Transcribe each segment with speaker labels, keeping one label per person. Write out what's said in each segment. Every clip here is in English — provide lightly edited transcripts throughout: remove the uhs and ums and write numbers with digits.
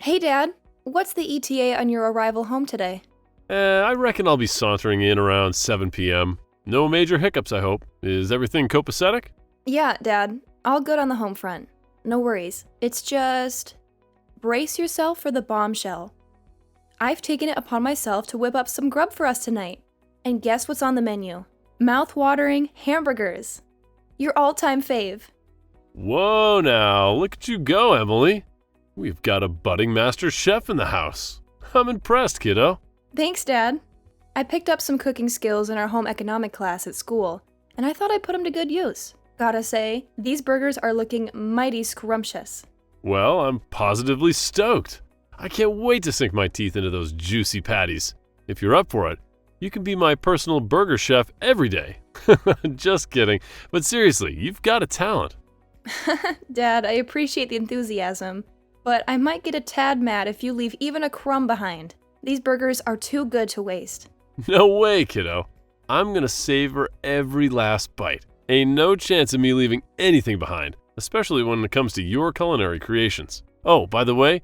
Speaker 1: Hey, Dad. What's the ETA on your arrival home today?
Speaker 2: I reckon I'll be sauntering in around 7 p.m. No major hiccups, I hope. Is everything copacetic?
Speaker 1: Yeah, Dad. All good on the home front. No worries. It's just... brace yourself for the bombshell. I've taken it upon myself to whip up some grub for us tonight. And guess what's on the menu? Mouth-watering hamburgers. Your all-time fave.
Speaker 2: Whoa now, look at you go, Emily. We've got a budding master chef in the house. I'm impressed, kiddo.
Speaker 1: Thanks, Dad. I picked up some cooking skills in our home economic class at school, and I thought I'd put them to good use. Gotta say, these burgers are looking mighty scrumptious.
Speaker 2: Well, I'm positively stoked. I can't wait to sink my teeth into those juicy patties. If you're up for it, you can be my personal burger chef every day. Just kidding. But seriously, you've got a talent.
Speaker 1: Dad, I appreciate the enthusiasm, but I might get a tad mad if you leave even a crumb behind. These burgers are too good to waste.
Speaker 2: No way, kiddo. I'm gonna savor every last bite. Ain't no chance of me leaving anything behind, especially when it comes to your culinary creations. Oh, by the way,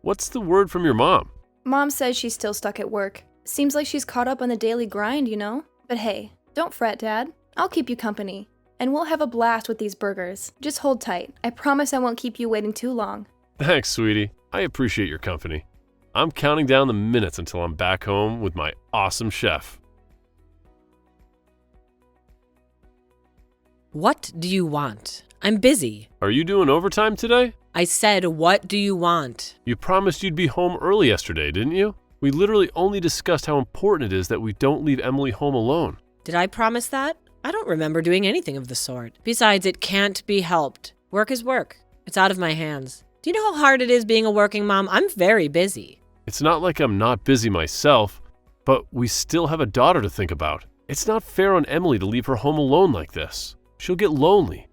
Speaker 2: what's the word from your mom?
Speaker 1: Mom says she's still stuck at work. Seems like she's caught up on the daily grind, you know? But hey, don't fret, Dad. I'll keep you company. And we'll have a blast with these burgers. Just hold tight. I promise I won't keep you waiting too long.
Speaker 2: Thanks, sweetie. I appreciate your company. I'm counting down the minutes until I'm back home with my awesome chef.
Speaker 3: What do you want? I'm busy.
Speaker 2: Are you doing overtime today?
Speaker 3: I said, what do you want?
Speaker 2: You promised you'd be home early yesterday, didn't you? We literally only discussed how important it is that we don't leave Emily home alone.
Speaker 3: Did I promise that? I don't remember doing anything of the sort. Besides, it can't be helped. Work is work. It's out of my hands. Do you know how hard it is being a working mom? I'm very busy.
Speaker 2: It's not like I'm not busy myself, but we still have a daughter to think about. It's not fair on Emily to leave her home alone like this. She'll get lonely.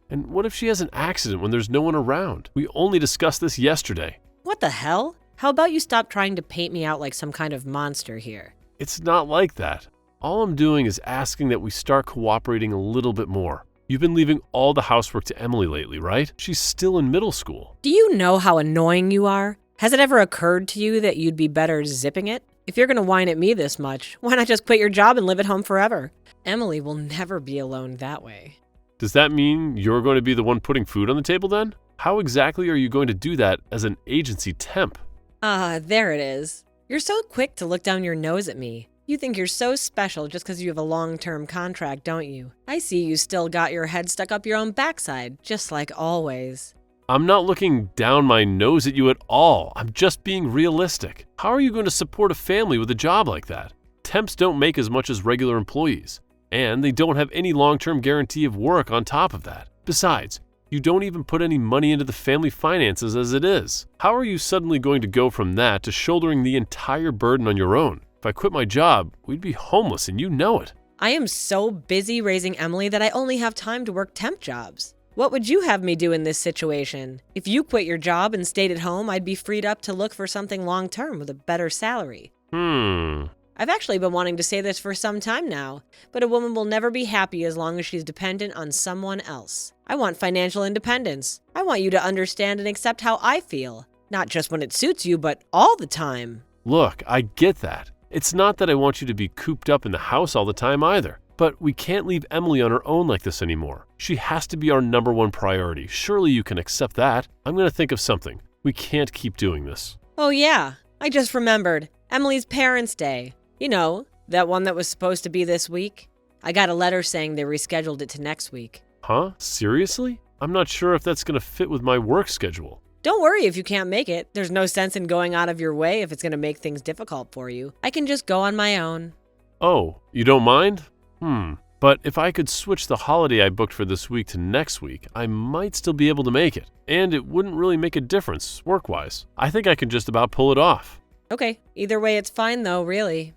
Speaker 2: And what if she has an accident when there's no one around? We only discussed this yesterday.
Speaker 3: What the hell? How about you stop trying to paint me out like some kind of monster here?
Speaker 2: It's not like that. All I'm doing is asking that we start cooperating a little bit more. You've been leaving all the housework to Emily lately, right? She's still in middle school.
Speaker 3: Do you know how annoying you are? Has it ever occurred to you that you'd be better zipping it? If you're going to whine at me this much, why not just quit your job and live at home forever? Emily will never be alone that way.
Speaker 2: Does that mean you're going to be the one putting food on the table then? How exactly are you going to do that as an agency temp?
Speaker 3: There it is. You're so quick to look down your nose at me. You think you're so special just because you have a long-term contract, don't you? I see you still got your head stuck up your own backside, just like always.
Speaker 2: I'm not looking down my nose at you at all. I'm just being realistic. How are you going to support a family with a job like that? Temps don't make as much as regular employees, and they don't have any long-term guarantee of work on top of that. Besides, you don't even put any money into the family finances as it is. How are you suddenly going to go from that to shouldering the entire burden on your own? If I quit my job, we'd be homeless and you know it.
Speaker 3: I am so busy raising Emily that I only have time to work temp jobs. What would you have me do in this situation? If you quit your job and stayed at home, I'd be freed up to look for something long-term with a better salary. I've actually been wanting to say this for some time now, but a woman will never be happy as long as she's dependent on someone else. I want financial independence. I want you to understand and accept how I feel. Not just when it suits you, but all the time.
Speaker 2: Look, I get that. It's not that I want you to be cooped up in the house all the time either. But we can't leave Emily on her own like this anymore. She has to be our number one priority. Surely you can accept that. I'm going to think of something. We can't keep doing this.
Speaker 3: Oh yeah, I just remembered. Emily's Parents' Day. You know, that one that was supposed to be this week. I got a letter saying they rescheduled it to next week.
Speaker 2: Huh? Seriously? I'm not sure if that's going to fit with my work schedule.
Speaker 3: Don't worry if you can't make it. There's no sense in going out of your way if it's going to make things difficult for you. I can just go on my own.
Speaker 2: Oh, you don't mind? But if I could switch the holiday I booked for this week to next week, I might still be able to make it. And it wouldn't really make a difference, work-wise. I think I can just about pull it off.
Speaker 3: Okay, either way it's fine though, really.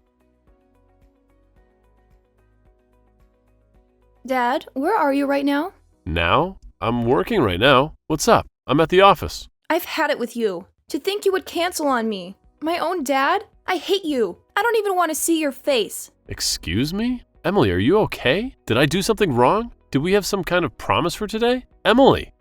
Speaker 1: Dad, where are you right now?
Speaker 2: Now? I'm working right now. What's up? I'm at the office.
Speaker 1: I've had it with you. To think you would cancel on me. My own dad? I hate you. I don't even want to see your face.
Speaker 2: Excuse me? Emily, are you okay? Did I do something wrong? Did we have some kind of promise for today? Emily!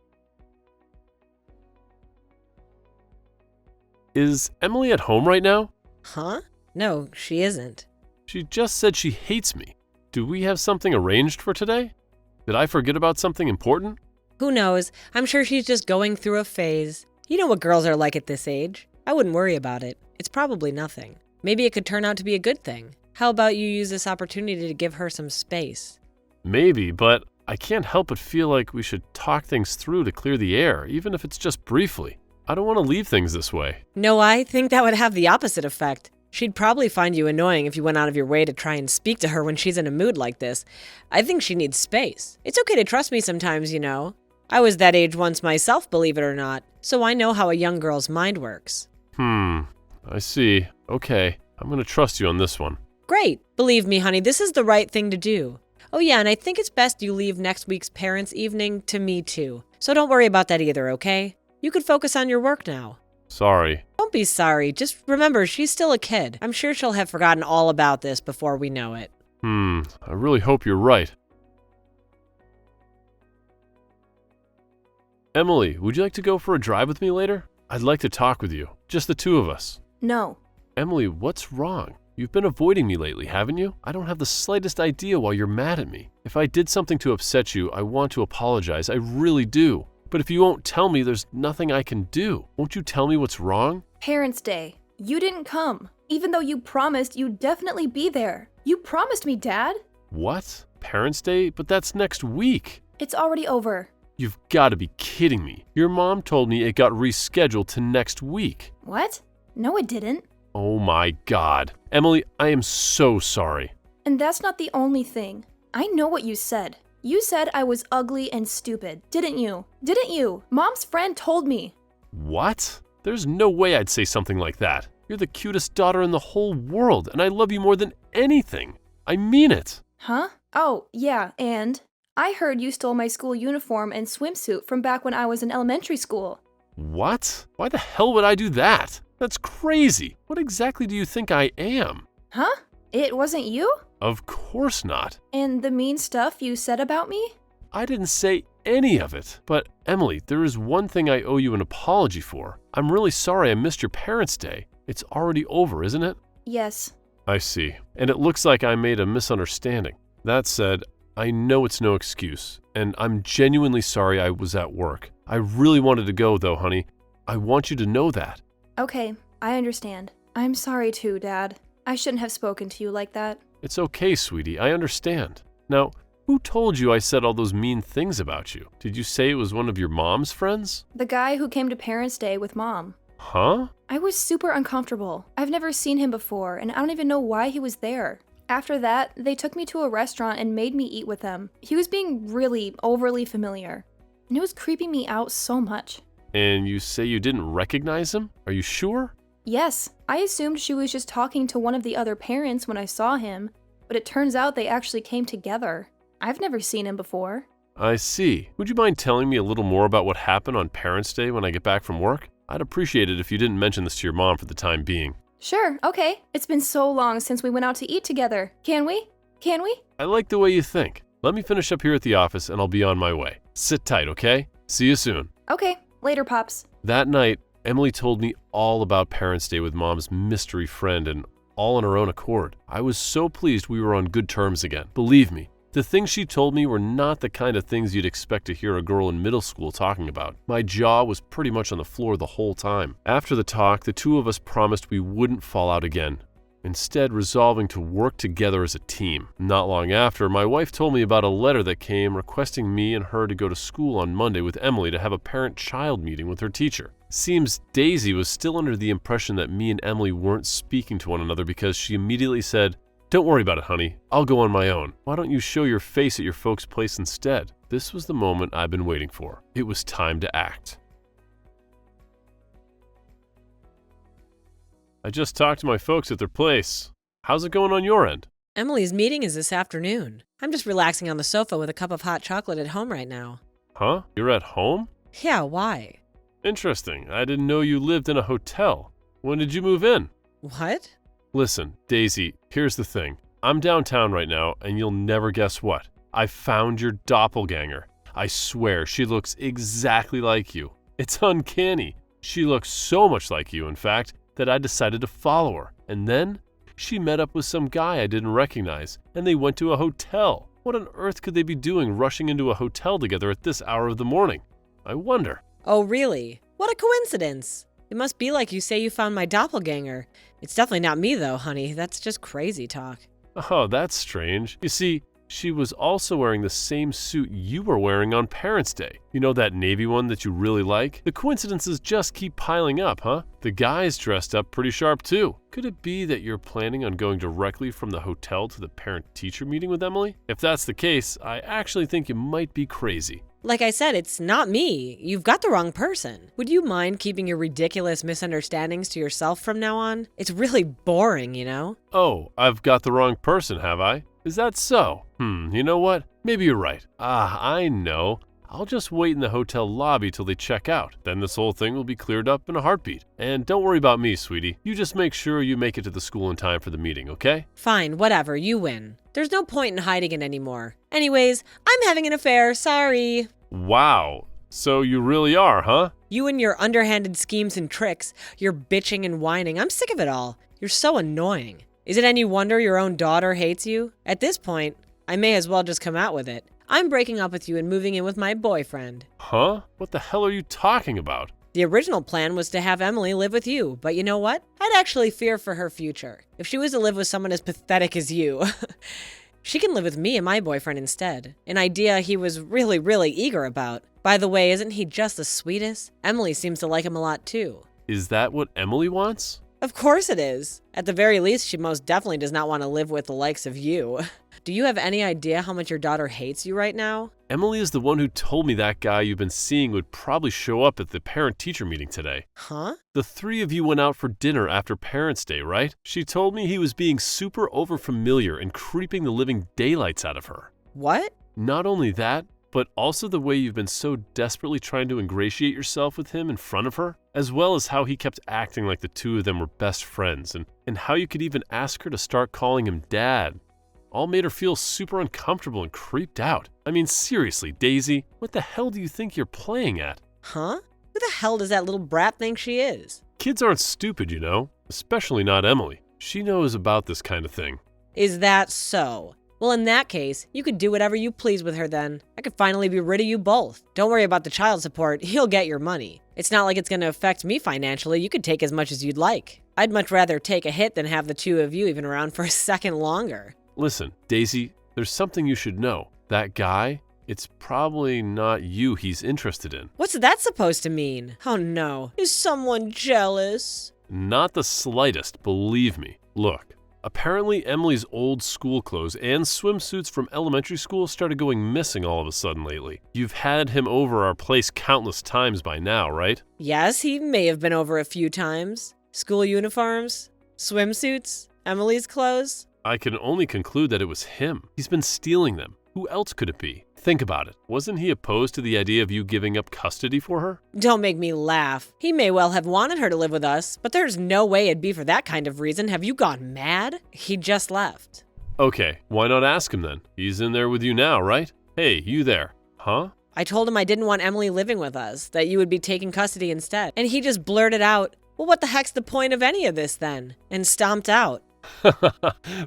Speaker 2: is Emily at home right now?
Speaker 3: Huh? No, she isn't.
Speaker 2: She just said she hates me. Do we have something arranged for today? Did I forget about something important?
Speaker 3: Who knows? I'm sure she's just going through a phase. You know what girls are like at this age. I wouldn't worry about it. It's probably nothing. Maybe it could turn out to be a good thing. How about you use this opportunity to give her some space?
Speaker 2: Maybe, but I can't help but feel like we should talk things through to clear the air, even if it's just briefly. I don't want to leave things this way.
Speaker 3: No, I think that would have the opposite effect. She'd probably find you annoying if you went out of your way to try and speak to her when she's in a mood like this. I think she needs space. It's okay to trust me sometimes, you know. I was that age once myself, believe it or not, so I know how a young girl's mind works.
Speaker 2: I see. Okay, I'm going to trust you on this one.
Speaker 3: Great. Believe me, honey, this is the right thing to do. Oh yeah, and I think it's best you leave next week's parents' evening to me too. So don't worry about that either, okay? You could focus on your work now.
Speaker 2: Sorry.
Speaker 3: Don't be sorry. Just remember, she's still a kid. I'm sure she'll have forgotten all about this before we know it.
Speaker 2: I really hope you're right. Emily, would you like to go for a drive with me later? I'd like to talk with you. Just the two of us.
Speaker 1: No.
Speaker 2: Emily, what's wrong? You've been avoiding me lately, haven't you? I don't have the slightest idea why you're mad at me. If I did something to upset you, I want to apologize. I really do. But if you won't tell me, there's nothing I can do. Won't you tell me what's wrong?
Speaker 1: Parents' Day. You didn't come, even though you promised you'd definitely be there. You promised me, Dad.
Speaker 2: What? Parents' Day? But that's next week.
Speaker 1: It's already over.
Speaker 2: You've got to be kidding me. Your mom told me it got rescheduled to next week.
Speaker 1: What? No, it didn't.
Speaker 2: Oh my God. Emily, I am so sorry.
Speaker 1: And that's not the only thing. I know what you said. You said I was ugly and stupid, didn't you? Didn't you? Mom's friend told me.
Speaker 2: What? There's no way I'd say something like that. You're the cutest daughter in the whole world, and I love you more than anything. I mean it.
Speaker 1: Huh? Oh, yeah, and I heard you stole my school uniform and swimsuit from back when I was in elementary school.
Speaker 2: What? Why the hell would I do that? That's crazy. What exactly do you think I am?
Speaker 1: Huh? It wasn't you?
Speaker 2: Of course not.
Speaker 1: And the mean stuff you said about me?
Speaker 2: I didn't say any of it. But Emily, there is one thing I owe you an apology for. I'm really sorry I missed your parents' day. It's already over, isn't it?
Speaker 1: Yes.
Speaker 2: I see. And it looks like I made a misunderstanding. That said, I know it's no excuse, and I'm genuinely sorry I was at work. I really wanted to go, though, honey. I want you to know that.
Speaker 1: Okay, I understand. I'm sorry too, Dad. I shouldn't have spoken to you like that.
Speaker 2: It's okay, sweetie. I understand. Now, who told you I said all those mean things about you? Did you say it was one of your mom's friends?
Speaker 1: The guy who came to Parents' Day with Mom.
Speaker 2: Huh?
Speaker 1: I was super uncomfortable. I've never seen him before, and I don't even know why he was there. After that, they took me to a restaurant and made me eat with them. He was being really overly familiar, and it was creeping me out so much.
Speaker 2: And you say you didn't recognize him? Are you sure?
Speaker 1: Yes, I assumed she was just talking to one of the other parents when I saw him, but it turns out they actually came together. I've never seen him before.
Speaker 2: I see. Would you mind telling me a little more about what happened on Parents' Day when I get back from work? I'd appreciate it if you didn't mention this to your mom for the time being.
Speaker 1: Sure, okay. It's been so long since we went out to eat together. Can we? Can we?
Speaker 2: I like the way you think. Let me finish up here at the office and I'll be on my way. Sit tight, okay? See you soon.
Speaker 1: Okay, later, Pops.
Speaker 2: That night, Emily told me all about Parents' Day with Mom's mystery friend and all on her own accord. I was so pleased we were on good terms again. Believe me, the things she told me were not the kind of things you'd expect to hear a girl in middle school talking about. My jaw was pretty much on the floor the whole time. After the talk, the two of us promised we wouldn't fall out again, instead resolving to work together as a team. Not long after, my wife told me about a letter that came requesting me and her to go to school on Monday with Emily to have a parent-child meeting with her teacher. Seems Daisy was still under the impression that me and Emily weren't speaking to one another because she immediately said, "Don't worry about it, honey. I'll go on my own. Why don't you show your face at your folks' place instead?" This was the moment I've been waiting for. It was time to act. I just talked to my folks at their place. How's it going on your end?
Speaker 3: Emily's meeting is this afternoon. I'm just relaxing on the sofa with a cup of hot chocolate at home right now.
Speaker 2: Huh? You're at home?
Speaker 3: Yeah, why?
Speaker 2: Interesting. I didn't know you lived in a hotel. When did you move in?
Speaker 3: What?
Speaker 2: Listen, Daisy, here's the thing. I'm downtown right now, and you'll never guess what. I found your doppelganger. I swear, she looks exactly like you. It's uncanny. She looked so much like you, in fact, that I decided to follow her. And then she met up with some guy I didn't recognize, and they went to a hotel. What on earth could they be doing rushing into a hotel together at this hour of the morning? I wonder.
Speaker 3: Oh, really? What a coincidence. It must be like you say you found my doppelganger. It's definitely not me though, honey. That's just crazy talk.
Speaker 2: Oh, that's strange. You see, she was also wearing the same suit you were wearing on Parents' Day. You know that navy one that you really like? The coincidences just keep piling up, huh? The guy's dressed up pretty sharp too. Could it be that you're planning on going directly from the hotel to the parent-teacher meeting with Emily? If that's the case, I actually think you might be crazy.
Speaker 3: Like I said, it's not me. You've got the wrong person. Would you mind keeping your ridiculous misunderstandings to yourself from now on? It's really boring, you know?
Speaker 2: Oh, I've got the wrong person, have I? Is that so? You know what? Maybe you're right. I know. I'll just wait in the hotel lobby till they check out. Then this whole thing will be cleared up in a heartbeat. And don't worry about me, sweetie. You just make sure you make it to the school in time for the meeting, okay?
Speaker 3: Fine, whatever, you win. There's no point in hiding it anymore. Anyways, I'm having an affair, sorry.
Speaker 2: Wow. So you really are, huh?
Speaker 3: You and your underhanded schemes and tricks, your bitching and whining, I'm sick of it all. You're so annoying. Is it any wonder your own daughter hates you? At this point, I may as well just come out with it. I'm breaking up with you and moving in with my boyfriend.
Speaker 2: Huh? What the hell are you talking about?
Speaker 3: The original plan was to have Emily live with you, but you know what? I'd actually fear for her future. If she was to live with someone as pathetic as you, she can live with me and my boyfriend instead. An idea he was really eager about. By the way, isn't he just the sweetest? Emily seems to like him a lot too.
Speaker 2: Is that what Emily wants?
Speaker 3: Of course it is. At the very least, she most definitely does not want to live with the likes of you. Do you have any idea how much your daughter hates you right now?
Speaker 2: Emily is the one who told me that guy you've been seeing would probably show up at the parent-teacher meeting today.
Speaker 3: Huh?
Speaker 2: The three of you went out for dinner after Parents' Day, right? She told me he was being super over-familiar and creeping the living daylights out of her.
Speaker 3: What?
Speaker 2: Not only that, but also the way you've been so desperately trying to ingratiate yourself with him in front of her, as well as how he kept acting like the two of them were best friends, and how you could even ask her to start calling him Dad. All made her feel super uncomfortable and creeped out. I mean, seriously, Daisy, what the hell do you think you're playing at?
Speaker 3: Huh? Who the hell does that little brat think she is?
Speaker 2: Kids aren't stupid, you know, especially not Emily. She knows about this kind of thing.
Speaker 3: Is that so? Well, in that case, you could do whatever you please with her then. I could finally be rid of you both. Don't worry about the child support, you'll get your money. It's not like it's gonna affect me financially, you could take as much as you'd like. I'd much rather take a hit than have the two of you even around for a second longer.
Speaker 2: Listen, Daisy, there's something you should know. That guy, it's probably not you he's interested in.
Speaker 3: What's that supposed to mean? Oh no, is someone jealous?
Speaker 2: Not the slightest, believe me. Look, apparently Emily's old school clothes and swimsuits from elementary school started going missing all of a sudden lately. You've had him over our place countless times by now, right?
Speaker 3: Yes, he may have been over a few times. School uniforms, swimsuits, Emily's clothes.
Speaker 2: I can only conclude that it was him. He's been stealing them. Who else could it be? Think about it. Wasn't he opposed to the idea of you giving up custody for her?
Speaker 3: Don't make me laugh. He may well have wanted her to live with us, but there's no way it'd be for that kind of reason. Have you gone mad? He just left.
Speaker 2: Okay, why not ask him then? He's in there with you now, right? Hey, you there. Huh?
Speaker 3: I told him I didn't want Emily living with us, that you would be taking custody instead. And he just blurted out, well, what the heck's the point of any of this then? And stomped out.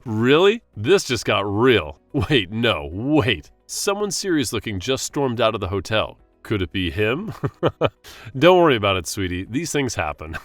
Speaker 2: Really? This just got real. Wait. Someone serious looking just stormed out of the hotel. Could it be him? Don't worry about it, sweetie. These things happen.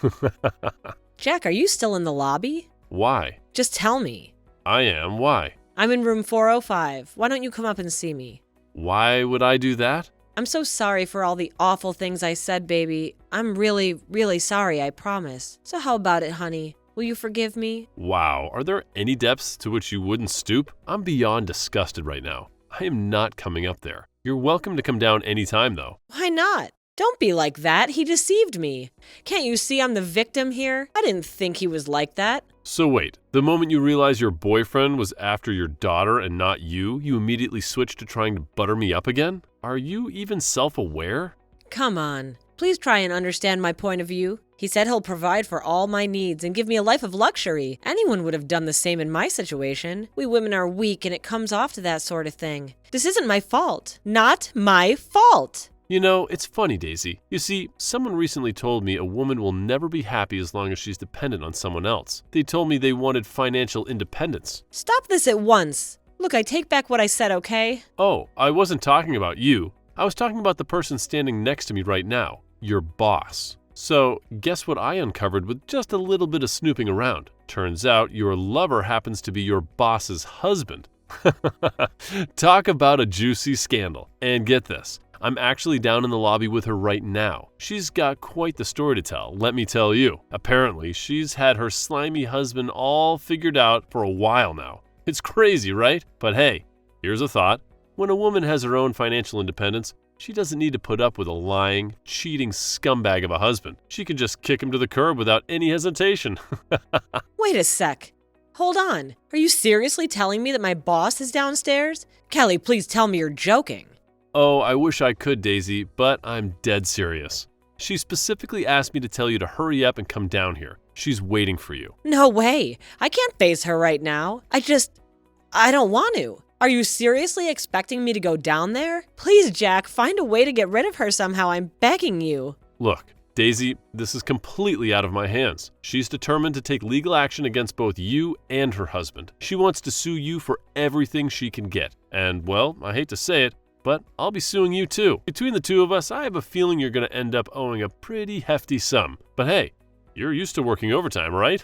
Speaker 3: Jack, are you still in the lobby?
Speaker 2: Why?
Speaker 3: Just tell me.
Speaker 2: I am. Why?
Speaker 3: I'm in room 405. Why don't you come up and see me?
Speaker 2: Why would I do that?
Speaker 3: I'm so sorry for all the awful things I said, baby. I'm really sorry, I promise. So how about it, honey? Will you forgive me?
Speaker 2: Wow, are there any depths to which you wouldn't stoop? I'm beyond disgusted right now. I am not coming up there. You're welcome to come down anytime, though.
Speaker 3: Why not? Don't be like that. He deceived me. Can't you see I'm the victim here? I didn't think he was like that.
Speaker 2: So wait, the moment you realized your boyfriend was after your daughter and not you, you immediately switched to trying to butter me up again? Are you even self-aware?
Speaker 3: Come on. Please try and understand my point of view. He said he'll provide for all my needs and give me a life of luxury. Anyone would have done the same in my situation. We women are weak and it comes off to that sort of thing. This isn't my fault. Not my fault.
Speaker 2: You know, it's funny, Daisy. You see, someone recently told me a woman will never be happy as long as she's dependent on someone else. They told me they wanted financial independence.
Speaker 3: Stop this at once. Look, I take back what I said, okay?
Speaker 2: Oh, I wasn't talking about you. I was talking about the person standing next to me right now, your boss. So, guess what I uncovered with just a little bit of snooping around? Turns out your lover happens to be your boss's husband. Talk about a juicy scandal. And get this, I'm actually down in the lobby with her right now. She's got quite the story to tell, let me tell you. Apparently, she's had her slimy husband all figured out for a while now. It's crazy, right? But hey, here's a thought. When a woman has her own financial independence, she doesn't need to put up with a lying, cheating scumbag of a husband. She can just kick him to the curb without any hesitation.
Speaker 3: Wait a sec. Hold on. Are you seriously telling me that my boss is downstairs? Kelly, please tell me you're joking.
Speaker 2: Oh, I wish I could, Daisy, but I'm dead serious. She specifically asked me to tell you to hurry up and come down here. She's waiting for you.
Speaker 3: No way. I can't face her right now. I don't want to. Are you seriously expecting me to go down there? Please, Jack, find a way to get rid of her somehow. I'm begging you.
Speaker 2: Look, Daisy, this is completely out of my hands. She's determined to take legal action against both you and her husband. She wants to sue you for everything she can get. And, well, I hate to say it, but I'll be suing you too. Between the two of us, I have a feeling you're going to end up owing a pretty hefty sum. But hey, you're used to working overtime, right?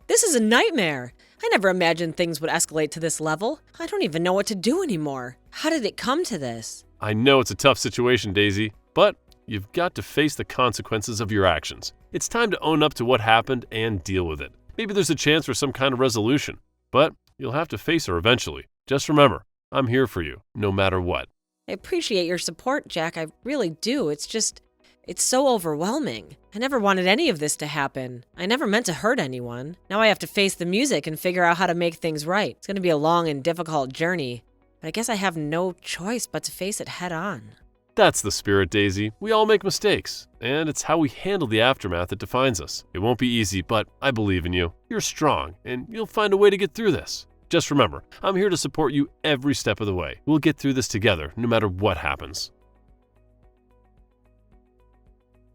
Speaker 3: This is a nightmare. I never imagined things would escalate to this level. I don't even know what to do anymore. How did it come to this?
Speaker 2: I know it's a tough situation, Daisy, but you've got to face the consequences of your actions. It's time to own up to what happened and deal with it. Maybe there's a chance for some kind of resolution, but you'll have to face her eventually. Just remember, I'm here for you, no matter what.
Speaker 3: I appreciate your support, Jack. I really do. It's so overwhelming. I never wanted any of this to happen. I never meant to hurt anyone. Now I have to face the music and figure out how to make things right. It's going to be a long and difficult journey, but I guess I have no choice but to face it head on.
Speaker 2: That's the spirit, Daisy. We all make mistakes, and it's how we handle the aftermath that defines us. It won't be easy, but I believe in you. You're strong, and you'll find a way to get through this. Just remember, I'm here to support you every step of the way. We'll get through this together, no matter what happens.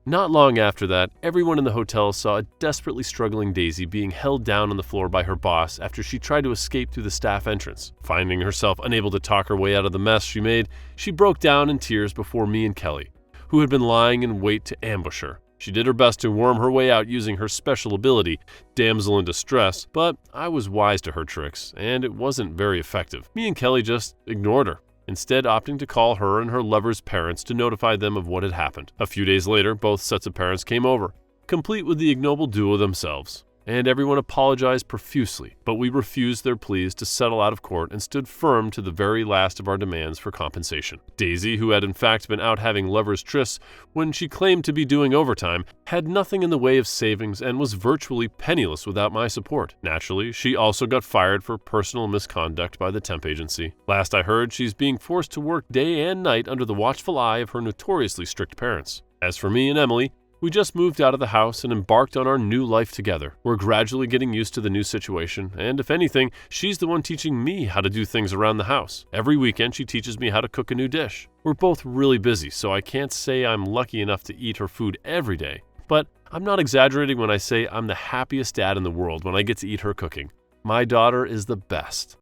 Speaker 2: Not long after that, everyone in the hotel saw a desperately struggling Daisy being held down on the floor by her boss after she tried to escape through the staff entrance. Finding herself unable to talk her way out of the mess she made, she broke down in tears before me and Kelly, who had been lying in wait to ambush her. She did her best to worm her way out using her special ability, damsel in distress, but I was wise to her tricks, and it wasn't very effective. Me and Kelly just ignored her, instead opting to call her and her lover's parents to notify them of what had happened. A few days later, both sets of parents came over, complete with the ignoble duo themselves, and everyone apologized profusely, but we refused their pleas to settle out of court and stood firm to the very last of our demands for compensation. Daisy, who had in fact been out having lovers' trysts when she claimed to be doing overtime, had nothing in the way of savings and was virtually penniless without my support. Naturally, she also got fired for personal misconduct by the temp agency. Last I heard, she's being forced to work day and night under the watchful eye of her notoriously strict parents. As for me and Emily, we just moved out of the house and embarked on our new life together. We're gradually getting used to the new situation, and if anything, she's the one teaching me how to do things around the house. Every weekend, she teaches me how to cook a new dish. We're both really busy, so I can't say I'm lucky enough to eat her food every day. But I'm not exaggerating when I say I'm the happiest dad in the world when I get to eat her cooking. My daughter is the best.